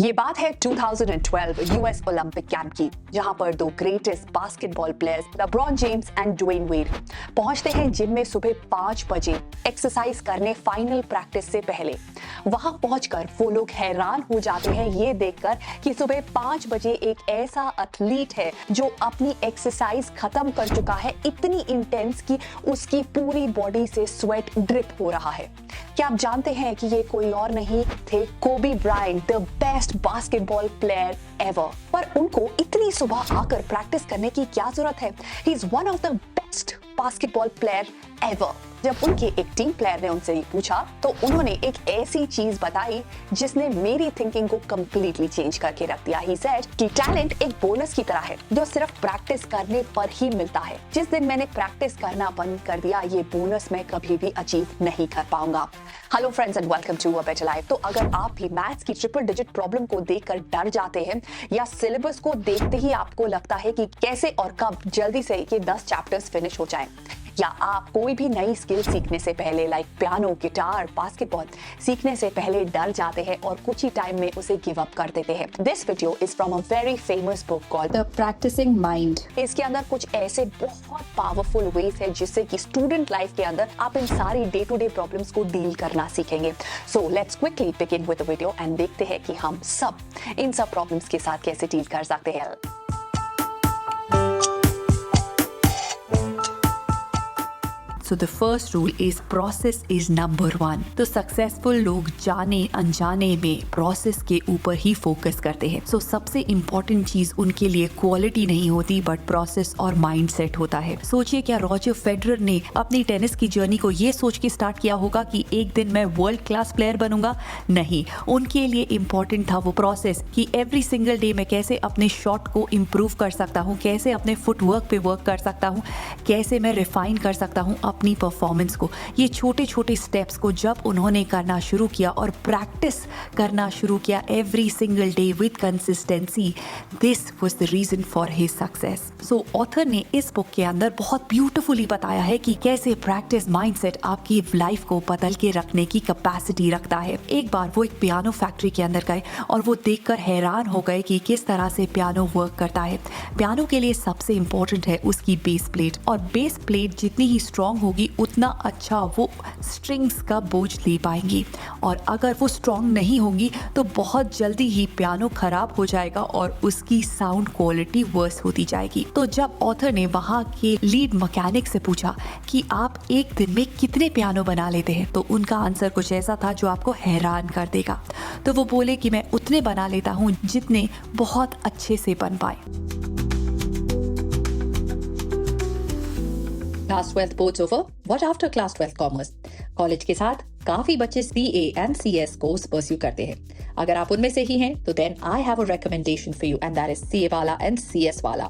ये बात है 2012 यूएस ओलंपिक कैंप की, जहां पर दो greatest basketball players LeBron James and Dwyane Wade पहुंचते हैं जिम में सुबह 5 बजे एक्सरसाइज करने फाइनल प्रैक्टिस से पहले। वहां पहुंचकर वो लोग हैरान हो जाते हैं ये देखकर कि सुबह 5 बजे एक ऐसा एथलीट है जो अपनी एक्सरसाइज खत्म कर चुका है, इतनी इंटेंस कि उसकी पूरी बॉडी से स्वेट ड्रिप हो रहा है। क्या आप जानते हैं कि ये कोई और नहीं थे कोबी Bryant, the best basketball player ever. पर उनको इतनी सुबह आकर प्रैक्टिस करने की क्या जरूरत है? He is one of the best basketball player ever. जब उनके एक टीम प्लेयर ने उनसे ये पूछा तो उन्होंने एक ऐसी चीज बताई जिसने मेरी थिंकिंग को कंप्लीटली चेंज करके रख दिया। ही सेड कि टैलेंट एक बोनस की तरह है जो सिर्फ प्रैक्टिस करने पर ही मिलता है। जिस दिन मैंने प्रैक्टिस करना बंद कर दिया, ये बोनस मैं कभी भी अचीव नहीं कर पाऊंगा। Hello friends and welcome to a better life. तो अगर आप भी मैथ्स की ट्रिपल डिजिट प्रॉब्लम को देखकर डर जाते हैं या सिलेबस को देखते ही आपको लगता है कि कैसे और कब जल्दी से ये 10 चैप्टर्स फिनिश हो जाएं, या आप कोई भी नई स्किल सीखने से पहले लाइक पियानो, गिटार, बास्केटबॉल सीखने से पहले डर जाते हैं और कुछ ही टाइम में उसे गिव अप कर देते हैं, this video is from a very famous book called the practising mind. इसके अंदर कुछ ऐसे बहुत पावरफुल वेज है जिससे कि स्टूडेंट लाइफ के अंदर आप इन सारी डे टू डे प्रॉब्लम्स को डील करना सीखेंगे। So let's quickly begin with the video and देखते हैं कि हम सब इन सब प्रॉब्लम्स के साथ कैसे डील कर सकते हैं। So the first rule is process is number 1। तो सक्सेसफुल लोग जाने अनजाने में प्रोसेस के ऊपर ही फोकस करते हैं। सो सबसे इम्पोर्टेंट चीज उनके लिए क्वालिटी नहीं होती बट प्रोसेस और माइंडसेट होता है। सोचिए क्या रॉजर फेडरर ने अपनी टेनिस की जर्नी को ये सोच के स्टार्ट किया होगा कि एक दिन मैं वर्ल्ड क्लास प्लेयर बनूंगा? नहीं, उनके लिए इम्पोर्टेंट था वो प्रोसेस कि एवरी सिंगल डे मैं कैसे अपने शॉट को इम्प्रूव कर सकता हूँ, कैसे अपने फुटवर्क पे वर्क कर सकता हूँ, कैसे मैं रिफाइन कर सकता हूँ अपनी परफॉर्मेंस को। ये छोटे छोटे स्टेप्स को जब उन्होंने करना शुरू किया और प्रैक्टिस करना शुरू किया every single day with consistency, this was the reason for his success. So author ने इस बुक के अंदर बहुत ब्यूटीफुली बताया है कि कैसे प्रैक्टिस माइंडसेट आपकी लाइफ को बदल के रखने की कैपेसिटी रखता है। एक बार वो एक पियानो फैक्ट्री के अंदर गए और वो देखकर हैरान हो गए कि किस तरह से पियानो वर्क करता है। पियानो के लिए सबसे इंपॉर्टेंट है उसकी बेस प्लेट, और बेस प्लेट जितनी ही स्ट्रांग होगी उतना अच्छा वो स्ट्रिंग्स का बोझ ले पाएंगी, और अगर वो स्ट्रांग नहीं होंगी तो बहुत जल्दी ही पियानो खराब हो जाएगा और उसकी साउंड क्वालिटी वर्स होती जाएगी। तो जब ऑथर ने वहाँ के लीड मैकेनिक से पूछा कि आप एक दिन में कितने पियानो बना लेते हैं, तो उनका आंसर कुछ ऐसा था जो आपको हैरान कर देगा। तो वो बोले कि मैं उतने बना लेता हूँ जितने बहुत अच्छे से बन पाए। Class 12 boards over. What after class 12 commerce? College के साथ काफी बच्चे CA and CS course pursue करते हैं। अगर आप उनमें से ही हैं तो then I have a recommendation for you, and that is CA वाला and CS वाला,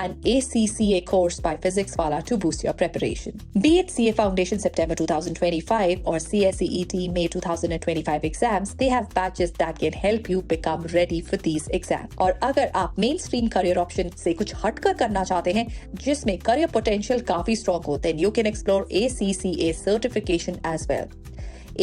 and ACCA course by Physics वाला to boost your preparation. Be it CA Foundation September 2025 or CSEET May 2025 exams, they have batches that can help you become ready for these exams. और अगर आप mainstream career option से कुछ हटकर करना चाहते हैं जिसमें career potential काफी strong हो, then you can explore ACCA certification as well.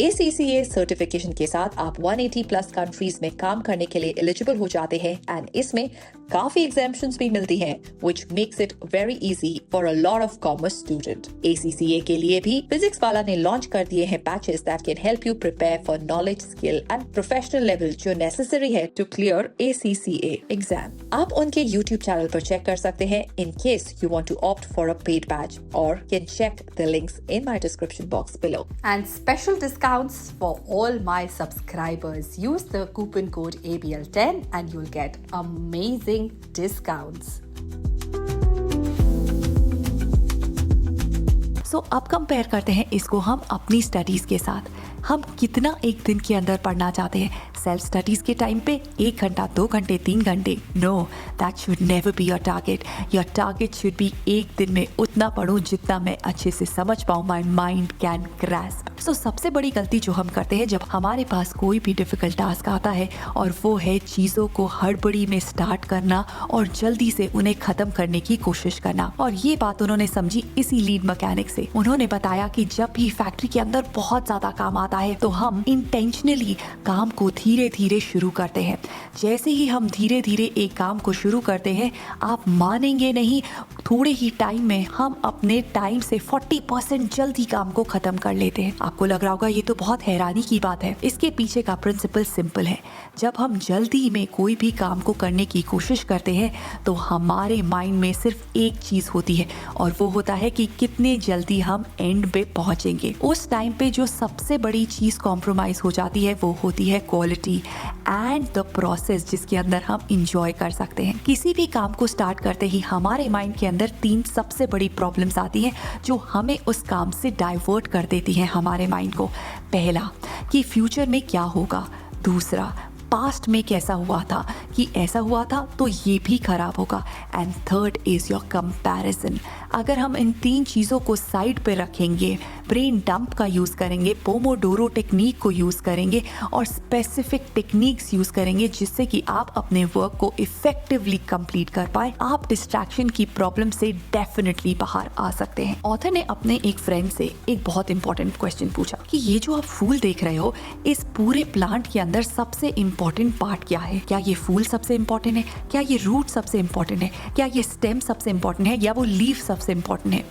ACCA certification के साथ आप 180 प्लस कंट्रीज में काम करने के लिए एलिजिबल हो जाते हैं, एंड इसमें काफी एग्जाम्पशंस भी मिलती हैं, which makes it very easy for a lot of commerce student. ACCA के लिए भी फिजिक्स वाला ने लॉन्च कर दिए हैं batches that can help you prepare for knowledge, skill and professional level जो necessary है to clear ACCA exam. आप उनके YouTube चैनल पर चेक कर सकते हैं in case you want to opt for a paid badge, or can check the links in my description box below. And special discounts for all my subscribers. Use the coupon code ABL10 and you'll get amazing discounts. सो अब compare करते हैं इसको हम अपनी studies के साथ। हम कितना एक दिन के अंदर पढ़ना चाहते हैं? सेल्फ स्टडीज के टाइम पे 1 घंटा, 2 घंटे, 3 घंटे? No, that should never be your target. Your target should be एक दिन में उतना पढ़ूं जितना मैं अच्छे से समझ पाऊं, माय माइंड कैन ग्रैस्प। सो सबसे बड़ी गलती जो हम करते हैं जब हमारे पास कोई भी डिफिकल्ट टास्क आता है, और वो है चीज़ों को हड़बड़ी में स्टार्ट करना और जल्दी से उन्हें ख़त्म करने की कोशिश करना। और ये बात उन्होंने समझी इसी लीड मैकेनिक से। उन्होंने बताया कि जब भी फैक्ट्री के अंदर बहुत ज़्यादा काम आता आता है तो हम इंटेंशनली काम को धीरे धीरे शुरू करते हैं। जैसे ही हम धीरे धीरे एक काम को शुरू करते हैं, आप मानेंगे नहीं, थोड़े ही टाइम में हम अपने टाइम से 40% जल्दी काम को खत्म कर लेते हैं। आपको लग रहा होगा ये तो बहुत हैरानी की बात है। इसके पीछे का प्रिंसिपल सिंपल है। जब हम जल्दी में कोई भी काम को करने की कोशिश करते हैं तो हमारे माइंड में सिर्फ एक चीज होती है और वो होता है कि कितने जल्दी हम एंड पे पहुंचेंगे। उस टाइम पे जो सबसे बड़ी चीज कॉम्प्रोमाइज हो जाती है वो होती है क्वालिटी एंड द प्रोसेस, जिसके अंदर हम इंजॉय कर सकते हैं। किसी भी काम को स्टार्ट करते ही हमारे माइंड के अंदर 3 सबसे बड़ी प्रॉब्लम्स आती हैं जो हमें उस काम से डाइवर्ट कर देती हैं हमारे माइंड को। पहला कि फ्यूचर में क्या होगा, दूसरा पास्ट में कैसा हुआ था कि ऐसा हुआ था तो ये भी खराब होगा, and third is your comparison. अगर हम इन 3 चीज़ों को साइड पे रखेंगे, ब्रेन डंप का यूज़ करेंगे, पोमोडोरो टेक्निक को यूज़ करेंगे और स्पेसिफिक टेक्निक्स यूज़ करेंगे जिससे कि आप अपने वर्क को इफेक्टिवली कंप्लीट कर पाए, आप डिस्ट्रैक्शन की प्रॉब्लम से डेफिनेटली बाहर आ सकते हैं। ऑथर ने अपने एक फ्रेंड से एक बहुत इंपॉर्टेंट क्वेश्चन पूछा कि ये जो आप फूल देख रहे हो, इस पूरे प्लांट के अंदर सबसे इंपॉर्टेंट पार्ट क्या है? क्या ये फूल सबसे इंपॉर्टेंट है? क्या ये रूट सबसे इंपॉर्टेंट है? क्या ये स्टेम सबसे इंपॉर्टेंट है या वो लीफ सबसे इंपॉर्टेंट है?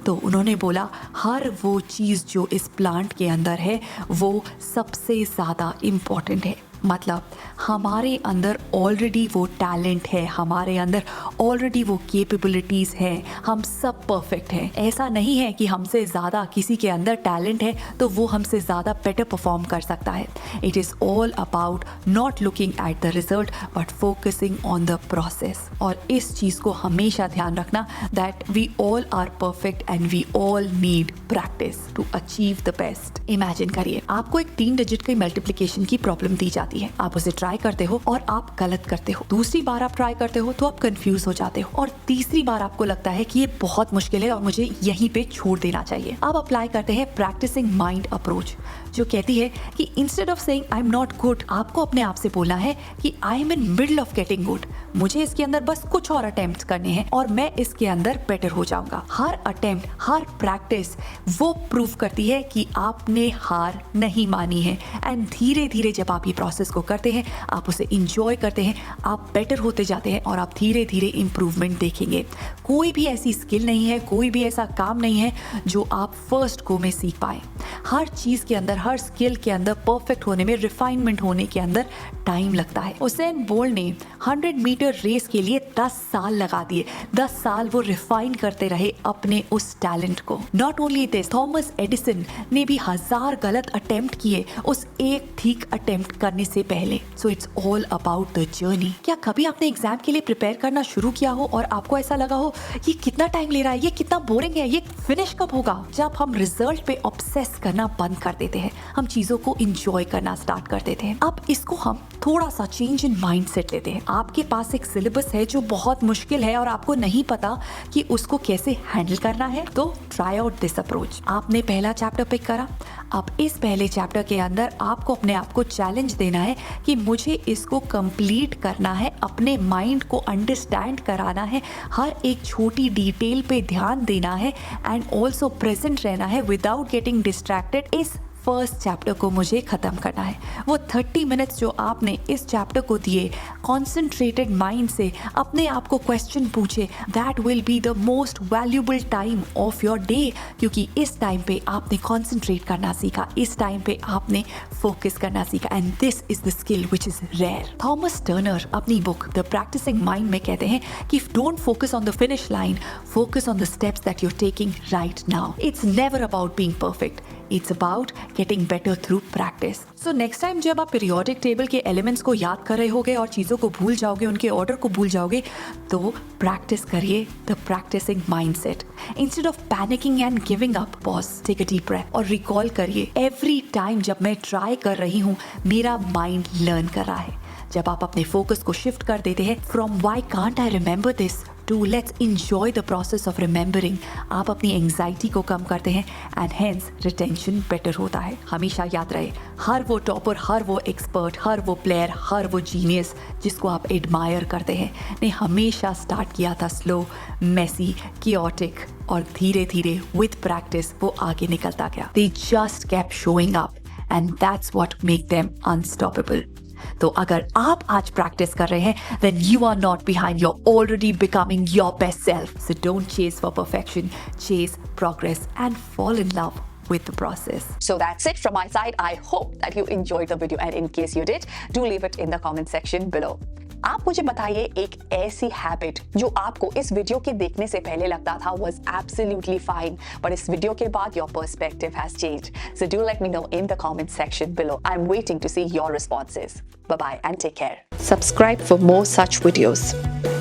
तो उन्होंने बोला हर वो चीज़ जो इस प्लांट के अंदर है वो सबसे ज़्यादा इंपॉर्टेंट है। मतलब हमारे अंदर ऑलरेडी वो टैलेंट है, हमारे अंदर ऑलरेडी वो कैपेबिलिटीज़ हैं, हम सब परफेक्ट हैं। ऐसा नहीं है कि हमसे ज़्यादा किसी के अंदर टैलेंट है तो वो हमसे ज़्यादा बेटर परफॉर्म कर सकता है। It is all about not looking at the result but focusing on the process. और इस चीज़ को हमेशा ध्यान रखना that we all are perfect and we all need practice to achieve the best. Imagine करिए आपको एक 3 डिजिट की मल्टीप्लिकेशन की प्रॉब्लम दी जाती है, आप उसे ट्राई करते हो और आप गलत करते हो, दूसरी बार आप ट्राई करते हो तो आप कंफ्यूज हो जाते हो और तीसरी बार आपको लगता है कि ये बहुत मुश्किल है और मुझे यहीं पे छोड़ देना चाहिए। आप अप्लाई करते हैं प्रैक्टिसिंग माइंड अप्रोच, जो कहती है कि instead of saying I am not good, आपको अपने आप से बोलना है कि I am in middle of getting good, मुझे इसके अंदर बस कुछ और अटेम्प्ट करने हैं और मैं इसके अंदर बेटर हो जाऊंगा। हर अटेम्प्ट, हर प्रैक्टिस वो प्रूव करती है कि आपने हार नहीं मानी है, एंड धीरे धीरे जब आप ये प्रोसेस को करते हैं, आप उसे इंजॉय करते हैं, आप बेटर होते जाते हैं और आप धीरे धीरे इंप्रूवमेंट देखेंगे। कोई भी ऐसी स्किल नहीं है, कोई भी ऐसा काम नहीं है जो आप फर्स्ट गो में सीख पाए। हर चीज के अंदर, हर स्किल के अंदर परफेक्ट होने में, रिफाइनमेंट होने के अंदर टाइम लगता है। उसेन बोल्ट ने 100 मीटर रेस के लिए 10 साल लगा दिए। 10 साल वो रिफाइन करते रहे अपने उस टैलेंट को। Not only this, Thomas Edison ने भी 1000 गलत अटेम्प्ट किए उस एक ठीक अटेम्प्ट करने से पहले। So it's all about the journey. क्या कभी आपने एग्जाम के लिए प्रिपेयर करना शुरू किया हो और आपको ऐसा लगा हो ये कितना टाइम ले रहा है, ये कितना बोरिंग है, ये फिनिश कब होगा? जब हम रिजल्ट पे ऑब्सेस करना बंद कर देते हैं, हम चीजों को इंजॉय करना स्टार्ट कर देते हैं। अब इसको हम थोड़ा सा चेंज इन माइंडसेट लेते हैं। आपके पास एक सिलेबस है जो बहुत मुश्किल है और आपको नहीं पता कि उसको कैसे हैंडल करना है, तो ट्राई आउट दिस अप्रोच। आपने पहला चैप्टर पिक करा, अब इस पहले चैप्टर के अंदर आपको अपने आप को चैलेंज देना है कि मुझे इसको कंप्लीट करना है, अपने माइंड को अंडरस्टैंड कराना है, हर एक छोटी डिटेल पे ध्यान देना है एंड ऑल्सो प्रेजेंट रहना है विदाउट गेटिंग डिस्ट्रैक्टेड। इस फर्स्ट चैप्टर को मुझे ख़त्म करना है। वो 30 मिनट्स जो आपने इस चैप्टर को दिए, कॉन्सेंट्रेटेड माइंड से अपने आप को क्वेश्चन पूछे, that will be the most valuable time of your day, क्योंकि इस टाइम पे आपने कॉन्सेंट्रेट करना सीखा, इस टाइम पे आपने फोकस करना सीखा, and this is the skill which is rare. Thomas Turner अपनी बुक द प्रैक्टिसिंग माइंड में कहते हैं कि don't focus on the finish line, focus on the steps that you are taking right now. It's never about being perfect, It's about getting better through practice. So next time जब आप periodic table के elements को याद कर रहे होगे और चीज़ों को भूल जाओगे, उनके order को भूल जाओगे, तो practice करिए the practicing mindset. Instead of panicking and giving up, pause, take a deep breath और recall करिए every time जब मैं try कर रही हूँ, मेरा mind learn कर रहा है। जब आप अपने फोकस को शिफ्ट कर देते हैं from why can't I remember this to let's enjoy the process of remembering, आप अपनी एंजाइटी को कम करते हैं एंड हेंस रिटेंशन बेटर होता है। हमेशा याद रहे, हर वो टॉपर, हर वो एक्सपर्ट, हर वो प्लेयर, हर वो जीनियस जिसको आप एडमायर करते हैं ने हमेशा स्टार्ट किया था स्लो, मेसी, chaotic और धीरे धीरे विद प्रैक्टिस वो आगे निकलता गया। They just kept showing up and that's what make them unstoppable. तो अगर आप आज प्रैक्टिस कर रहे हैं then you are not behind, you're already becoming your best self. So don't chase for perfection, chase progress and fall in love with the process. So that's it from my side. I hope that you enjoyed the video, and in case you did, do leave it in the comment section below. आप मुझे बताइए एक ऐसी habit जो आपको इस video के देखने से पहले लगता था was absolutely fine, but इस वीडियो के बाद your perspective has changed. So do let me know in the comment section below. I'm waiting to see your responses. Bye bye and take care. Subscribe for more such videos.